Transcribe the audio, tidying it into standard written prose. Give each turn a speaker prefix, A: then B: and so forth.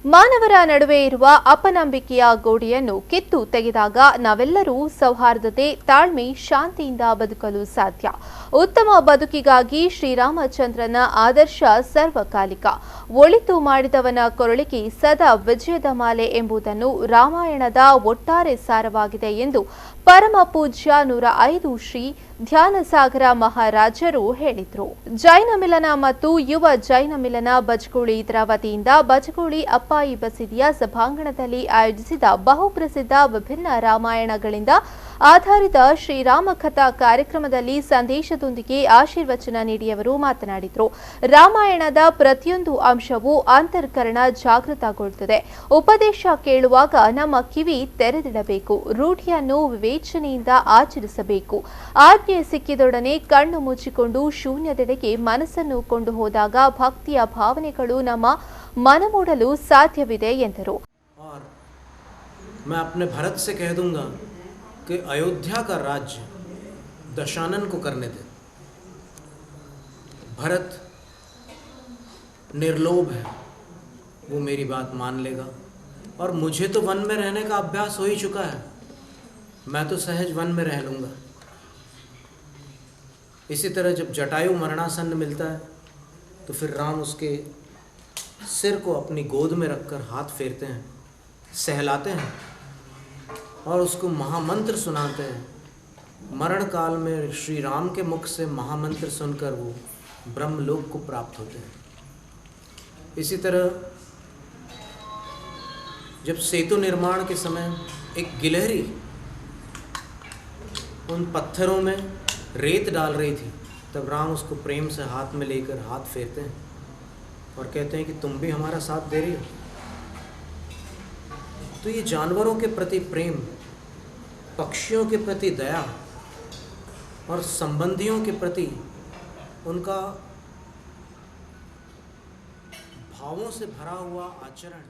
A: ಮಾನವರ ನಡುವೆ ಇರುವ ಅಪನಂಬಿಕೆಯ ಗೋಡೆಯನ್ನು ಕಿತ್ತು ತೆಗೆದಾಗ ನಾವೆಲ್ಲರೂ ಸೌಹಾರ್ದತೆ, ತಾಳ್ಮೆ, ಶಾಂತಿಯಿಂದ ಬದುಕಲು ಸಾಧ್ಯ. ಉತ್ತಮ ಬದುಕಿಗಾಗಿ ಶ್ರೀರಾಮಚಂದ್ರನ ಆದರ್ಶ ಸರ್ವಕಾಲಿಕ. ಒಳಿತು ಮಾಡಿದವನ ಕೊರಳಿಗೆ ಸದಾ ವಿಜಯದ ಮಾಲೆ ಎಂಬುದನ್ನು ರಾಮಾಯಣದ ಒಟ್ಟಾರೆ ಸಾರವಾಗಿದೆ ಎಂದು ಪರಮ ಪೂಜ್ಯ 105 ಶ್ರೀ ಧ್ಯಾನಸಾಗರ ಮಹಾರಾಜರು ಹೇಳಿದರು. ಜೈನ ಮಿಲನ ಮತ್ತು ಯುವ ಜೈನ ಮಿಲನ ಬಜಗೋಳಿ ಇದರ ವತಿಯಿಂದ ಬಜಗೋಳಿ ಅಪ್ಪಾಯಿ ಬಸದಿಯ ಸಭಾಂಗಣದಲ್ಲಿ ಆಯೋಜಿಸಿದ ಬಹುಪ್ರಸಿದ್ಧ ವಿಭಿನ್ನ ರಾಮಾಯಣಗಳಿಂದ ಆಧಾರಿತ ಶ್ರೀರಾಮ ಕಥಾ ಕಾರ್ಯಕ್ರಮದಲ್ಲಿ ಸಂದೇಶದೊಂದಿಗೆ ಆಶೀರ್ವಚನ ನೀಡಿಯವರು ಮಾತನಾಡಿದರು. ರಾಮಾಯಣದ ಪ್ರತಿಯೊಂದು ಅಂಶವೂ ಅಂತರ್ಕರಣ ಜಾಗೃತಗೊಳ್ಳುತ್ತದೆ. ಉಪದೇಶ ಕೇಳುವಾಗ ನಮ್ಮ ಕಿವಿ ತೆರೆದಿಡಬೇಕು. ರೂಢಿಯನ್ನು ವಿವೇಚನೆಯಿಂದ ಆಚರಿಸಬೇಕು. ಆಜ್ಞೆ ಸಿಕ್ಕಿದೊಡನೆ ಕಣ್ಣು ಮುಚ್ಚಿಕೊಂಡು ಶೂನ್ಯದೆಡೆಗೆ ಮನಸ್ಸನ್ನು ಕೊಂಡು ಹೋದಾಗ ಭಕ್ತಿಯ ಭಾವನೆಗಳು ನಮ್ಮ ಮನಮೂಡಲು ಸಾಧ್ಯವಿದೆ ಎಂದರು.
B: मैं अपने भरत से कह दूंगा कि अयोध्या का राज्य दशानन को करने दे. भरत निर्लोभ है, वो मेरी बात मान लेगा. और मुझे तो वन में रहने का अभ्यास हो ही चुका है, मैं तो सहज वन में रह लूँगा. इसी तरह जब जटायु मरणासन्न मिलता है तो फिर राम उसके सिर को अपनी गोद में रखकर हाथ फेरते हैं, सहलाते हैं और उसको महामंत्र सुनाते हैं. मरण काल में श्री राम के मुख से महामंत्र सुनकर वो ब्रह्मलोक को प्राप्त होते हैं. इसी तरह जब सेतु निर्माण के समय एक गिलहरी उन पत्थरों में रेत डाल रही थी, तब राम उसको प्रेम से हाथ में लेकर हाथ फेरते हैं और कहते हैं कि तुम भी हमारा साथ दे रही हो. तो ये जानवरों के प्रति प्रेम, पक्षियों के प्रति दया और संबंधियों के प्रति उनका भावों से भरा हुआ आचरण